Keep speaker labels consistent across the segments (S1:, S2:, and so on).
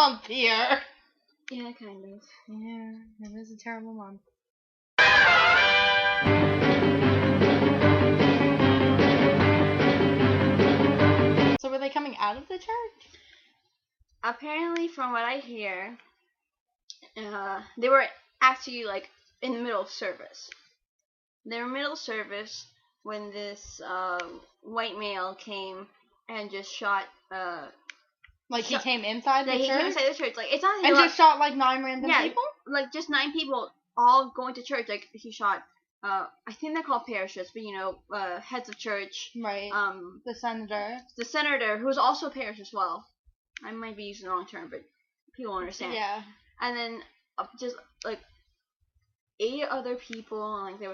S1: month here.
S2: Yeah, kind of.
S1: Yeah, it was a terrible month. So were they coming out of the church?
S2: Apparently, from what I hear, they were actually like in the middle of service. They were in the middle of service when this white male came and just shot.
S1: He came inside the church?
S2: He came inside the church. Like, it's not.
S1: And just shot like 9 random people?
S2: Like just 9 people all going to church. Like he shot. I think they're called parishes, but heads of church.
S1: Right. The senator.
S2: The senator, who was also a parish as well. I might be using the wrong term, but people understand.
S1: Yeah.
S2: And then just like 8 other people, and like there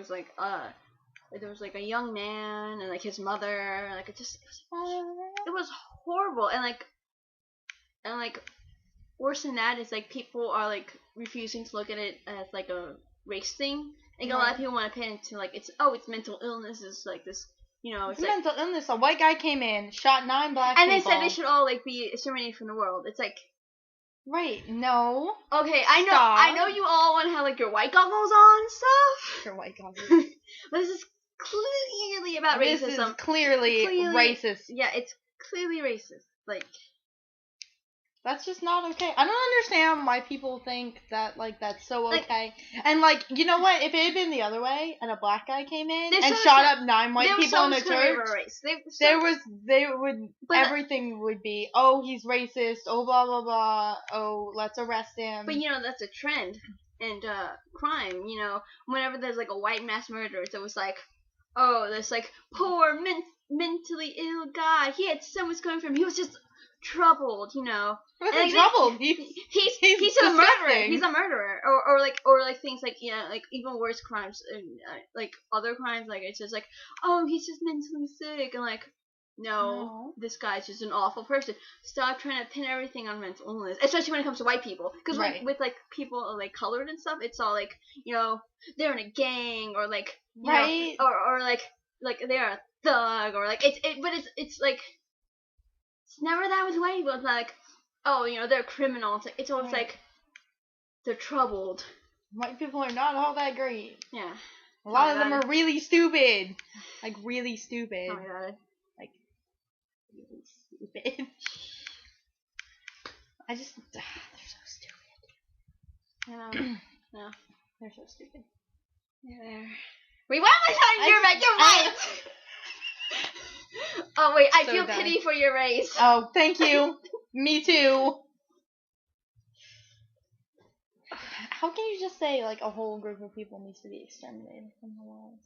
S2: was like a young man and like his mother, like it was horrible, and like worse than that is like people are like refusing to look at it as like a race thing. Like a lot of people want to pin into like it's mental illness, is like this, it's like,
S1: mental illness. A white guy came in, shot 9 black people,
S2: and they said they should all like be exterminated from the world. It's like,
S1: right, no.
S2: Okay, I know you all want to have like your white goggles on and stuff.
S1: Your white goggles.
S2: But this is clearly about racism.
S1: This is clearly racist.
S2: Yeah, it's clearly racist. Like,
S1: that's just not okay. I don't understand why people think that like that's so okay. And like, you know what? If it had been the other way and a black guy came in and shot up 9 white people in a church, everything would be, oh, he's racist, oh, blah blah blah, oh, let's arrest him.
S2: But that's a trend and crime. Whenever there's like a white mass murder, it's always like, oh, this like poor mentally ill guy. He had so much going for him. He was just troubled,
S1: troubled.
S2: He's a murderer. He's a murderer, or like things like like even worse crimes, like other crimes. Like it's just like, oh, he's just mentally sick, and like, no, this guy's just an awful person. Stop trying to pin everything on mental illness, especially when it comes to white people. Because with like people like colored and stuff, it's all like they're in a gang or like or like they're a thug or like it's like. It's never that with white people. It's like, oh, they're criminals. It's always like they're troubled.
S1: White people are not all that great.
S2: Yeah.
S1: A lot of them are really stupid. Like, really stupid.
S2: Oh my god.
S1: Like, really stupid. They're so stupid.
S2: No.
S1: They're so stupid.
S2: Yeah. Wait, why am I telling you about your right? Oh wait, I feel pity for your race.
S1: Oh, thank you. Me too. How can you just say like a whole group of people needs to be exterminated from the world?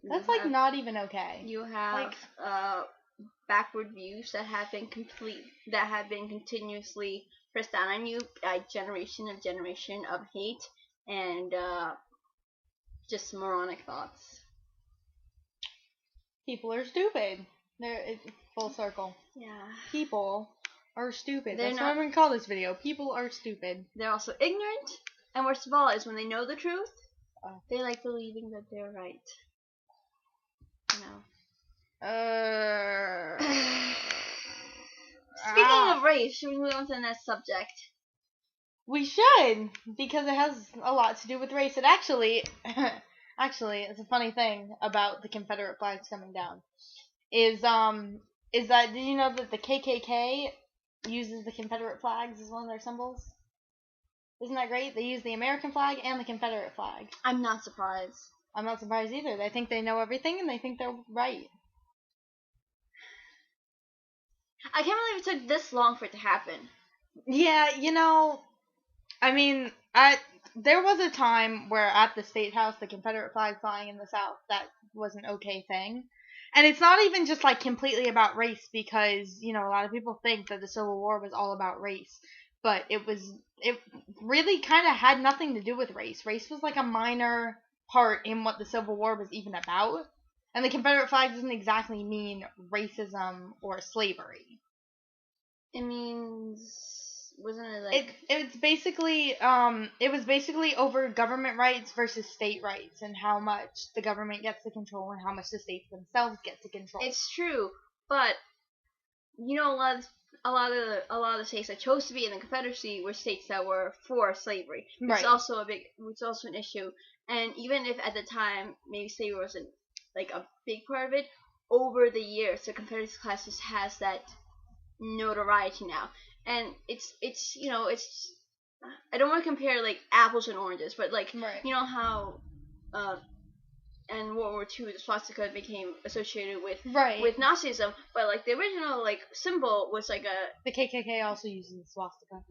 S1: That's like not even okay.
S2: You have backward views that have been continuously pressed down on you by generation of hate and just moronic thoughts.
S1: People are stupid. It's full circle.
S2: Yeah.
S1: People are stupid. That's what I'm going to call this video. People are stupid.
S2: They're also ignorant. And worst of all is when they know the truth, they like believing that they're right. Speaking of race, should we move on to the next subject?
S1: We should, because it has a lot to do with race. It actually... Actually, it's a funny thing about the Confederate flags coming down. Is that, did you know that the KKK uses the Confederate flags as one of their symbols? Isn't that great? They use the American flag and the Confederate flag.
S2: I'm not surprised.
S1: I'm not surprised either. They think they know everything and they think they're right.
S2: I can't believe it took this long for it to happen.
S1: Yeah, I mean, there was a time where at the State House, the Confederate flag flying in the South, that was an okay thing. And it's not even just like completely about race because, a lot of people think that the Civil War was all about race. But it really kind of had nothing to do with race. Race was like a minor part in what the Civil War was even about. And the Confederate flag doesn't exactly mean racism or slavery.
S2: It means, wasn't it like...
S1: It's basically, it was basically over government rights versus state rights and how much the government gets to control and how much the states themselves get to control.
S2: It's true, but, a a lot of the states that chose to be in the Confederacy were states that were for slavery.
S1: Right.
S2: It's also an issue. And even if at the time maybe slavery wasn't like a big part of it, over the years the Confederacy class just has that notoriety now. And it's I don't want to compare like apples and oranges, but like
S1: Right.
S2: you know how in World War II the swastika became associated with Nazism, but like the original like symbol was like
S1: the KKK also uses the swastika.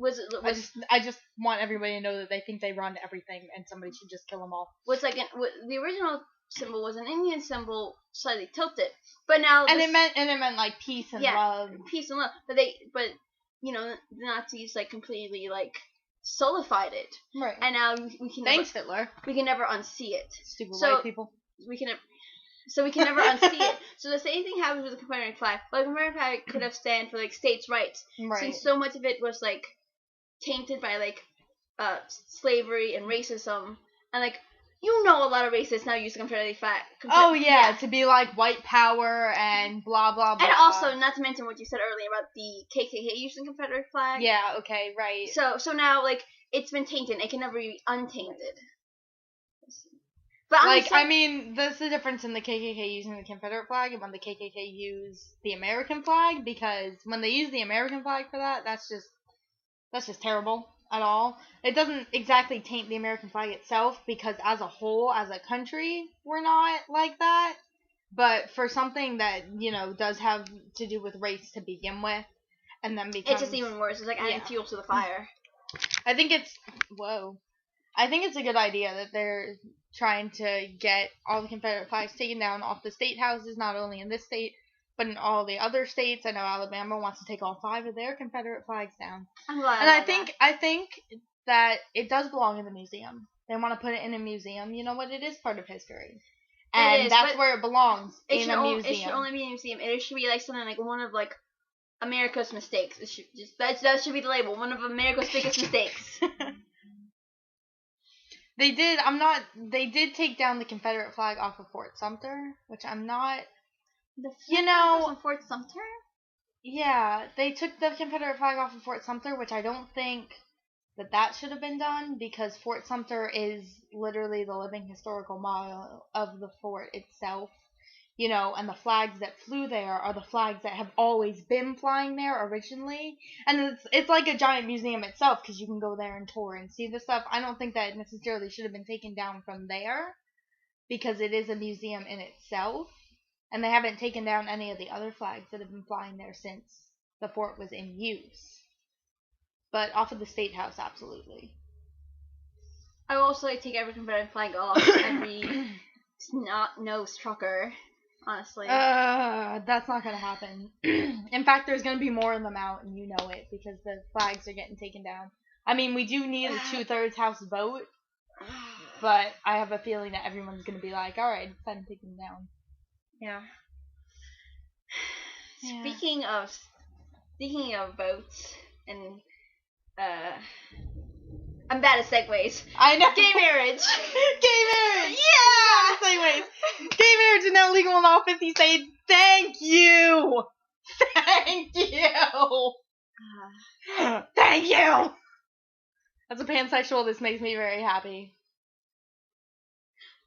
S2: I
S1: just want everybody to know that they think they run everything and somebody should just kill them all.
S2: Was like the original symbol was an Indian symbol, slightly tilted, but now
S1: it meant like peace and love.
S2: Peace and love. But the Nazis like completely like solidified it.
S1: Right.
S2: And now we can
S1: Hitler.
S2: We can never unsee it.
S1: Stupid white people.
S2: We can never unsee it. So the same thing happens with the Confederate flag. But the Confederate flag could have stand for like states' rights, since so much of it was like tainted by like slavery and racism, and like a lot of racists now use the Confederate flag.
S1: To be like white power and blah blah blah.
S2: And also, not to mention what you said earlier about the KKK using the Confederate flag.
S1: Yeah. Okay. Right.
S2: So now like it's been tainted. It can never be untainted. But
S1: that's the difference in the KKK using the Confederate flag and when the KKK use the American flag, because when they use the American flag for that, that's just terrible at all. It doesn't exactly taint the American flag itself, because as a whole, as a country, we're not like that. But for something that, does have to do with race to begin with, and then becomes...
S2: It's just even worse. It's like adding fuel to the fire.
S1: I think it's a good idea that they're trying to get all the Confederate flags taken down off the state houses, not only in this state, but in all the other states. I know Alabama wants to take all 5 of their Confederate flags down.
S2: I'm glad.
S1: And I think that it does belong in the museum. They want to put it in a museum. You know what? It is part of history. And that's where it belongs, in a museum.
S2: It should only be in a museum. It should be like something like one of like America's mistakes. It should that should be the label. One of America's biggest mistakes.
S1: They did take down the Confederate flag off of Fort Sumter, which I'm not...
S2: on Fort Sumter?
S1: Yeah, they took the Confederate flag off of Fort Sumter, which I don't think that should have been done, because Fort Sumter is literally the living historical model of the fort itself. And the flags that flew there are the flags that have always been flying there originally. And it's like a giant museum itself, because you can go there and tour and see the stuff. I don't think that necessarily should have been taken down from there, because it is a museum in itself. And they haven't taken down any of the other flags that have been flying there since the fort was in use. But off of the State House, absolutely.
S2: I will also take every Confederate flag off every snot-nosed trucker. Honestly.
S1: That's not gonna happen. In fact, there's gonna be more of them out, and you know it, because the flags are getting taken down. I mean, we do need a 2/3 House vote, but I have a feeling that everyone's gonna be like, alright, it's time to take them down.
S2: Yeah. Speaking of votes and I'm bad at segues.
S1: I know.
S2: Gay marriage.
S1: Gay marriage. Yeah. Segues. Gay marriage is now legal in all 50 states. Thank you. Thank you. Thank you. As a pansexual, this makes me very happy.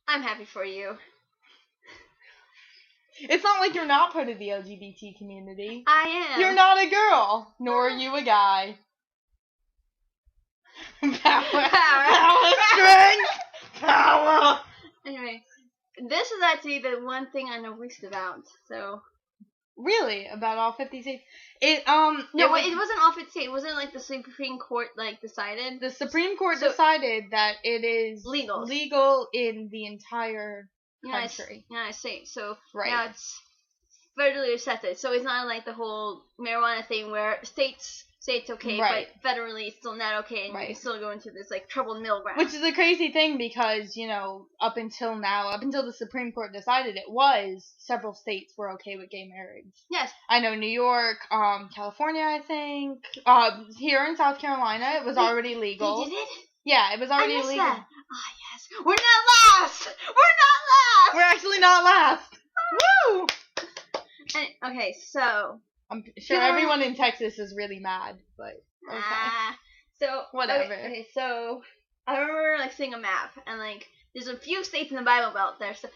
S2: I'm happy for you.
S1: It's not like you're not part of the LGBT community.
S2: I am.
S1: You're not a girl, nor are you a guy. Power, strength, power.
S2: Anyway, this is actually the one thing I know least about. So.
S1: Really, about all 50 states?
S2: It wasn't all 50 states. It wasn't like the Supreme Court decided.
S1: The Supreme Court decided that it is legal in the entire country.
S2: United States. So now it's federally accepted. So it's not like the whole marijuana thing where states say it's okay, but federally it's still not okay, and you can still go into this like troubled middle ground.
S1: Which is a crazy thing, because up until the Supreme Court decided it was, several states were okay with gay marriage.
S2: Yes.
S1: I know New York, California, I think. Here in South Carolina, it was already legal.
S2: They did it?
S1: Yeah, it was already legal.
S2: That. Ah, yes. We're not last.
S1: We're actually not last. Woo!
S2: Okay, so
S1: I'm sure everyone in Texas is really mad, but okay.
S2: So
S1: whatever.
S2: Okay, so I remember like seeing a map, and like there's a few states in the Bible Belt there. So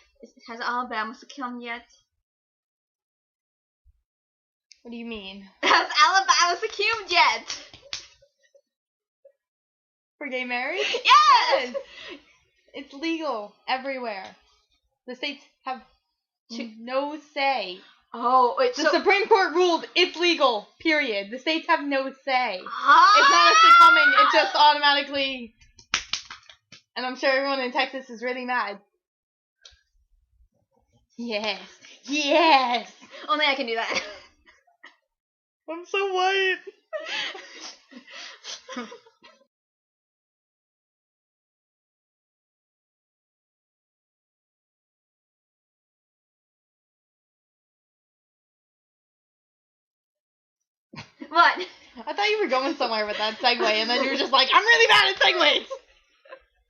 S2: has Alabama succumbed yet?
S1: What do you mean?
S2: Has Alabama succumbed yet?
S1: For gay marriage?
S2: Yes!
S1: It's legal everywhere. The states have no say.
S2: Oh, wait,
S1: the Supreme Court ruled it's legal, period. The states have no say.
S2: Ah!
S1: It's not a succumbing, it just automatically... And I'm sure everyone in Texas is really mad. Yes. Yes!
S2: Only I can do that.
S1: I'm so white.
S2: What?
S1: I thought you were going somewhere with that segue, and then you were just like, I'm really bad at segues.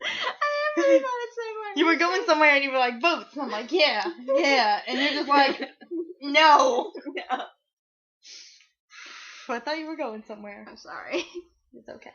S2: I am really bad at segues.
S1: You were going somewhere, and you were like, votes. And I'm like, yeah. And you're just like, no. I thought you were going somewhere.
S2: I'm sorry.
S1: It's okay.